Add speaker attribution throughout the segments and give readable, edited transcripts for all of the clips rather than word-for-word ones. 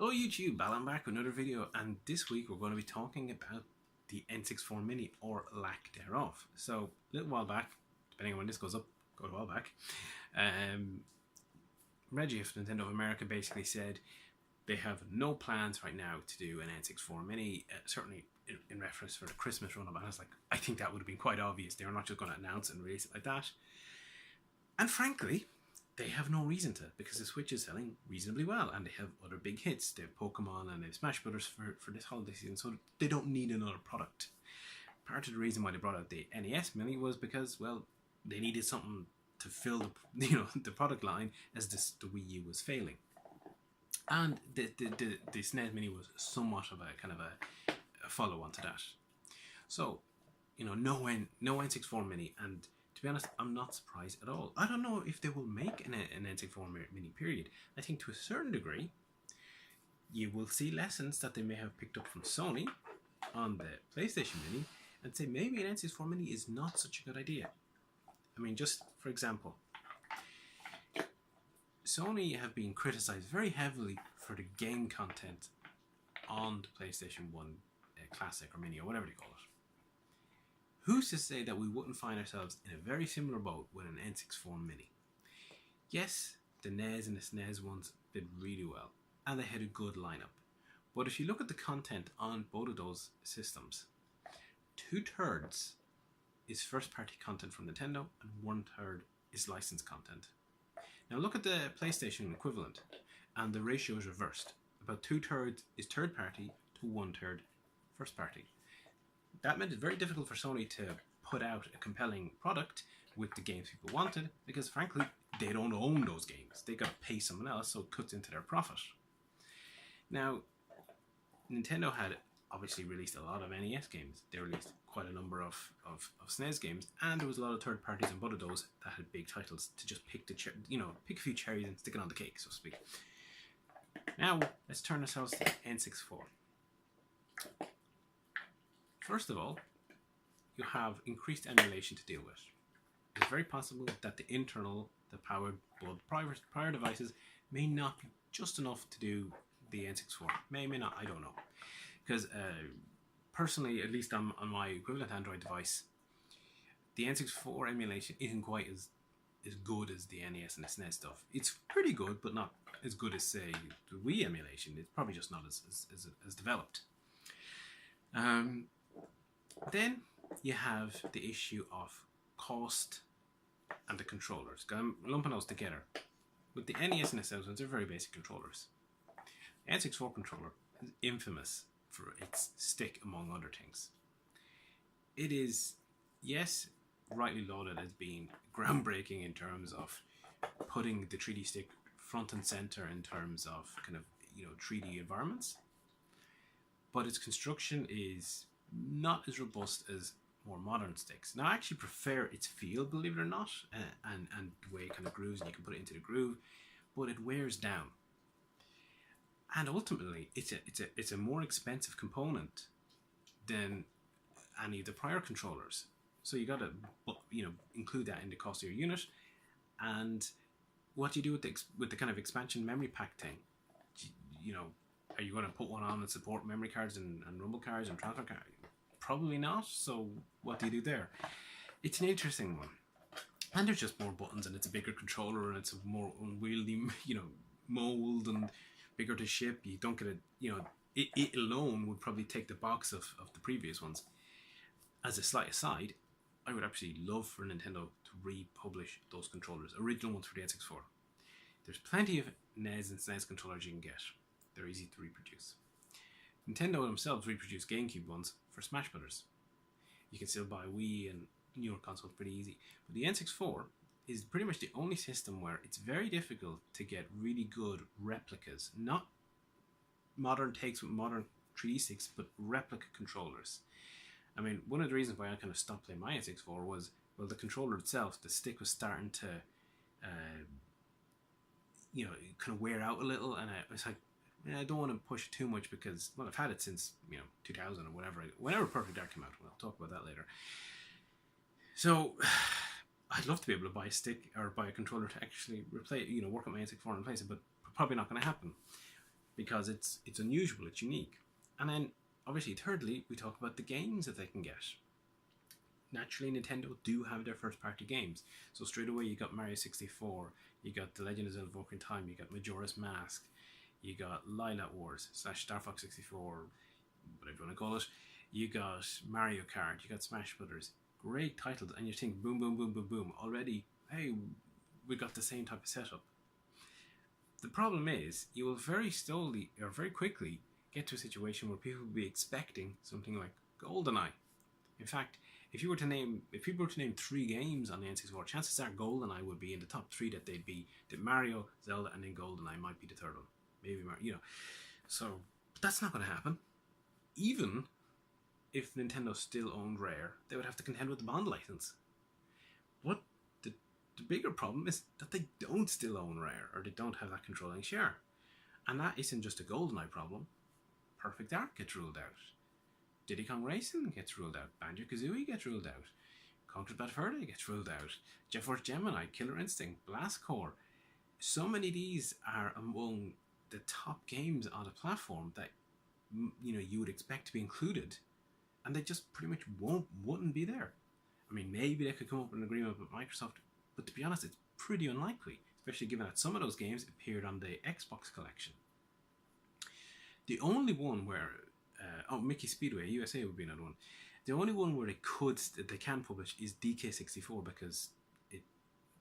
Speaker 1: Hello YouTube, Alan back with another video, and this week we're going to be talking about the N64 Mini, or lack thereof. So, a little while back, depending on when this goes up, a while back, Reggie of Nintendo of America basically said they have no plans right now to do an N64 Mini, certainly in reference for the Christmas run-up. And I was like, I think that would have been quite obvious. They're not just going to announce it and release it like that. And frankly, they have no reason to, because the Switch is selling reasonably well and they have other big hits. They have Pokemon and they have Smash Brothers for this holiday season, so they don't need another product. Part of the reason why they brought out the NES Mini was because, well, they needed something to fill the product line as the Wii U was failing. And the SNES Mini was somewhat of a kind of a follow-on to that. So, no N64 Mini, and to be honest, I'm not surprised at all. I don't know if they will make an N64 Mini, period. I think to a certain degree, you will see lessons that they may have picked up from Sony on the PlayStation Mini and say maybe an N64 Mini is not such a good idea. I mean, just for example, Sony have been criticized very heavily for the game content on the PlayStation 1 Classic or Mini or whatever they call it. Who's to say that we wouldn't find ourselves in a very similar boat with an N64 Mini? Yes, the NES and the SNES ones did really well, and they had a good lineup. But if you look at the content on both of those systems, 2/3 is first-party content from Nintendo, and 1/3 is licensed content. Now look at the PlayStation equivalent, and the ratio is reversed. About 2/3 is third-party to 1/3 first-party. That made it very difficult for Sony to put out a compelling product with the games people wanted, because frankly, they don't own those games. They got to pay someone else, so it cuts into their profit. Now, Nintendo had obviously released a lot of NES games. They released quite a number of SNES games, and there was a lot of third parties on both of those that had big titles to just pick pick a few cherries and stick it on the cake, so to speak. Now, let's turn ourselves to N64. First of all, you have increased emulation to deal with. It's very possible that the powered prior devices may not be just enough to do the N64. May not, I don't know. Because personally, at least on my equivalent Android device, the N64 emulation isn't quite as good as the NES and the SNES stuff. It's pretty good, but not as good as, say, the Wii emulation. It's probably just not as developed. Then you have the issue of cost and the controllers. I'm lumping those together. With the NES and the SNES ones, they're very basic controllers. The N64 controller is infamous for its stick, among other things. It is, yes, rightly lauded as being groundbreaking in terms of putting the 3D stick front and center in terms of kind of 3D environments, but its construction is not as robust as more modern sticks. Now, I actually prefer its feel, believe it or not, and the way it kind of grooves, and you can put it into the groove, but it wears down. And ultimately, it's a more expensive component than any of the prior controllers. So you got to include that in the cost of your unit. And what do you do with the kind of expansion memory pack thing? Are you going to put one on and support memory cards and rumble cards and transfer cards? Probably not. So what do you do there? It's an interesting one. And there's just more buttons, and it's a bigger controller, and it's a more unwieldy, mold, and bigger to ship. You don't get it alone would probably take the box of the previous ones. As a slight aside, I would actually love for Nintendo to republish those controllers, original ones for the N64. There's plenty of NES and SNES controllers you can get. They're easy to reproduce. Nintendo themselves reproduced GameCube ones for Smash Brothers. You can still buy Wii and newer consoles pretty easy. But the N64 is pretty much the only system where it's very difficult to get really good replicas. Not modern takes with modern 3D sticks, but replica controllers. I mean, one of the reasons why I kind of stopped playing my N64 was, well, the controller itself, the stick was starting to, kind of wear out a little, and I was like, I don't want to push it too much because, well, I've had it since 2000 or whenever Perfect Dark came out. We'll talk about that later. So I'd love to be able to buy a stick or buy a controller to actually replace, work on my N64 and replace it, but probably not going to happen because it's unusual, it's unique. And then obviously thirdly, we talk about the games that they can get. Naturally, Nintendo do have their first party games. So straight away you got Mario 64, you got The Legend of Zelda Ocarina of Time, you got Majora's Mask, you got Lilac Wars / Star Fox 64, whatever you want to call it. You got Mario Kart, you got Smash Brothers. Great titles, and you think boom, boom, boom, boom, boom. Already, hey, we got the same type of setup. The problem is, you will very slowly or very quickly get to a situation where people will be expecting something like GoldenEye. In fact, if people were to name 3 games on the N64, chances are GoldenEye would be in the top 3 that they'd be. That Mario, Zelda, and then GoldenEye might be the third one. Maybe Mario, So, but that's not going to happen. Even if Nintendo still owned Rare, they would have to contend with the Bond license. What the bigger problem is that they don't still own Rare, or they don't have that controlling share. And that isn't just a GoldenEye problem. Perfect Dark gets ruled out. Diddy Kong Racing gets ruled out. Banjo-Kazooie gets ruled out. Conquer Bad Fur Day gets ruled out. Jet Force Gemini, Killer Instinct, Blast Core. So many of these are among the top games on the platform that you would expect to be included, and they just pretty much wouldn't be there. I mean, maybe they could come up with an agreement with Microsoft, but to be honest, it's pretty unlikely, especially given that some of those games appeared on the Xbox collection. The only one where Mickey Speedway USA would be another one. The only one where they can publish is DK64, because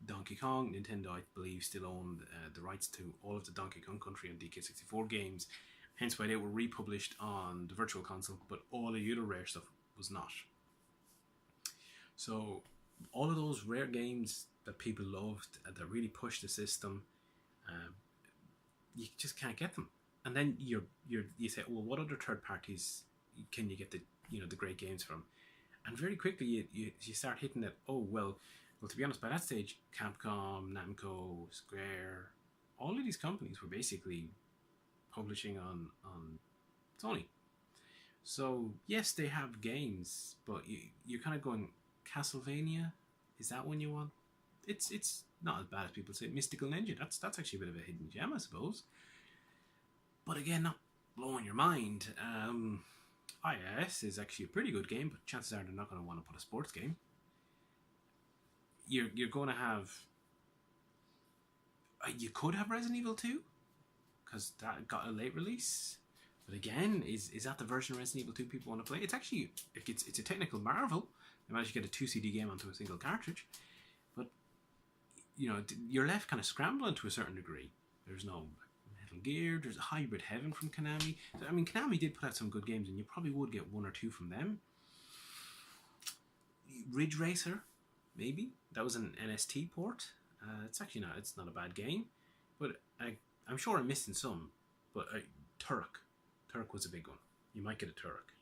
Speaker 1: Donkey Kong, Nintendo, I believe, still owned the rights to all of the Donkey Kong Country and DK64 games, hence why they were republished on the Virtual Console, but all the other Rare stuff was not. So all of those Rare games that people loved, that really pushed the system, you just can't get them. And then you say, well, what other third parties can you get the great games from? And very quickly you start hitting that. Oh well, to be honest, by that stage, Capcom, Namco, Square, all of these companies were basically publishing on Sony. So yes, they have games, but you're kind of going, Castlevania, is that one you want? It's not as bad as people say. Mystical Ninja, that's actually a bit of a hidden gem, I suppose. But again, not blowing your mind. IS is actually a pretty good game, but chances are they're not going to want to put a sports game. You're going to have... you could have Resident Evil 2, because that got a late release. But again, is that the version of Resident Evil 2 people want to play? It's actually... It's a technical marvel. They managed to get a 2 CD game onto a single cartridge. But, you're left kind of scrambling to a certain degree. There's no Metal Gear, there's a Hybrid Heaven from Konami. I mean, Konami did put out some good games, and you probably would get 1 or 2 from them. Ridge Racer, maybe. That was an NST port. It's not a bad game. But I'm sure I'm missing some. But Turok was a big one. You might get a Turok.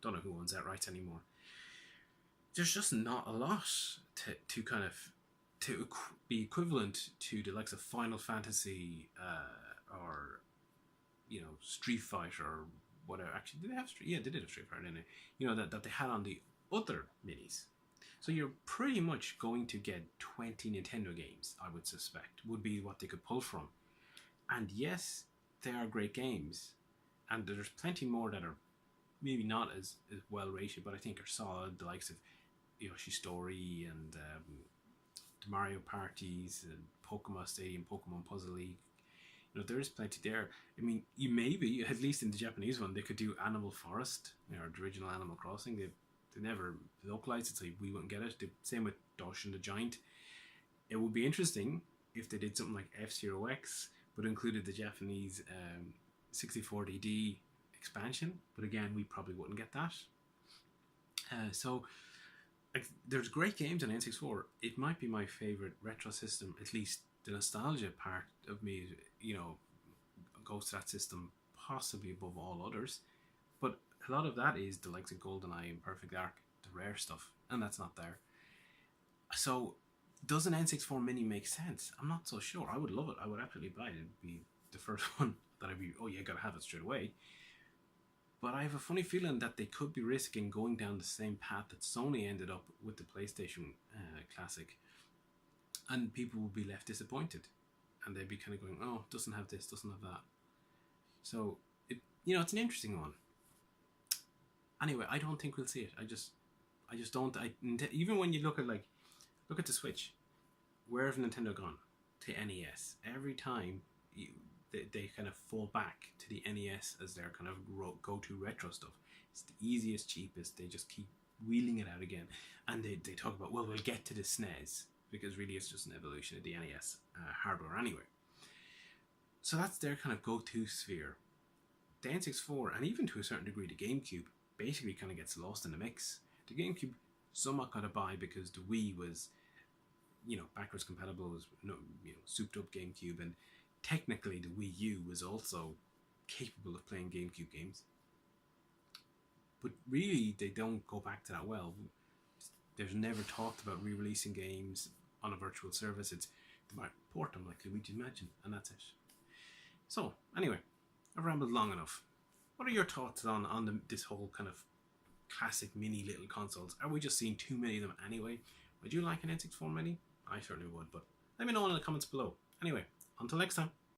Speaker 1: Don't know who owns that rights anymore. There's just not a lot to be equivalent to the likes of Final Fantasy or Street Fighter or whatever. Actually, did they have Street? Yeah, they did have Street Fighter, didn't they? That they had on the other minis. So you're pretty much going to get 20 Nintendo games, I would suspect, would be what they could pull from. And yes, they are great games, and there's plenty more that are maybe not as well rated, but I think are solid. The likes of Yoshi's Story and the Mario Parties and Pokemon Stadium, Pokemon Puzzle League. There is plenty there. I mean, you maybe, at least in the Japanese one, they could do Animal Forest, or the original Animal Crossing. They never localized it, so we wouldn't get it. The same with Doshin the Giant. It would be interesting if they did something like F-Zero X, but included the Japanese 64DD expansion. But again, we probably wouldn't get that. So there's great games on N64. It might be my favorite retro system, at least the nostalgia part of me, goes to that system possibly above all others. But a lot of that is the likes of GoldenEye and Perfect Dark, the Rare stuff, and that's not there. So does an N64 Mini make sense? I'm not so sure. I would love it. I would absolutely buy it. It'd be the first one that I'd be, oh yeah, gotta have it straight away. But I have a funny feeling that they could be risking going down the same path that Sony ended up with the PlayStation Classic, and people will be left disappointed, and they'd be kind of going, oh, doesn't have this, doesn't have that. So it's an interesting one. Anyway, I don't think we'll see it. I just don't. Even when you look at the Switch, where have Nintendo gone? To NES. Every time they kind of fall back to the NES as their kind of go-to retro stuff. It's the easiest, cheapest. They just keep wheeling it out again, and they talk about, well, we'll get to the SNES, because really it's just an evolution of the NES hardware anyway. So that's their kind of go-to sphere. The N64, and even to a certain degree the GameCube, basically kind of gets lost in the mix. The GameCube somewhat got a buy because the Wii was, backwards compatible, was souped up GameCube, and technically the Wii U was also capable of playing GameCube games. But really, they don't go back to that well. There's never talked about re-releasing games on a virtual service. They might port them like Luigi's Mansion, and that's it. So, anyway, I've rambled long enough. What are your thoughts on this whole kind of classic mini little consoles? Are we just seeing too many of them anyway? Would you like an N64 Mini? I certainly would, but let me know in the comments below. Anyway, until next time.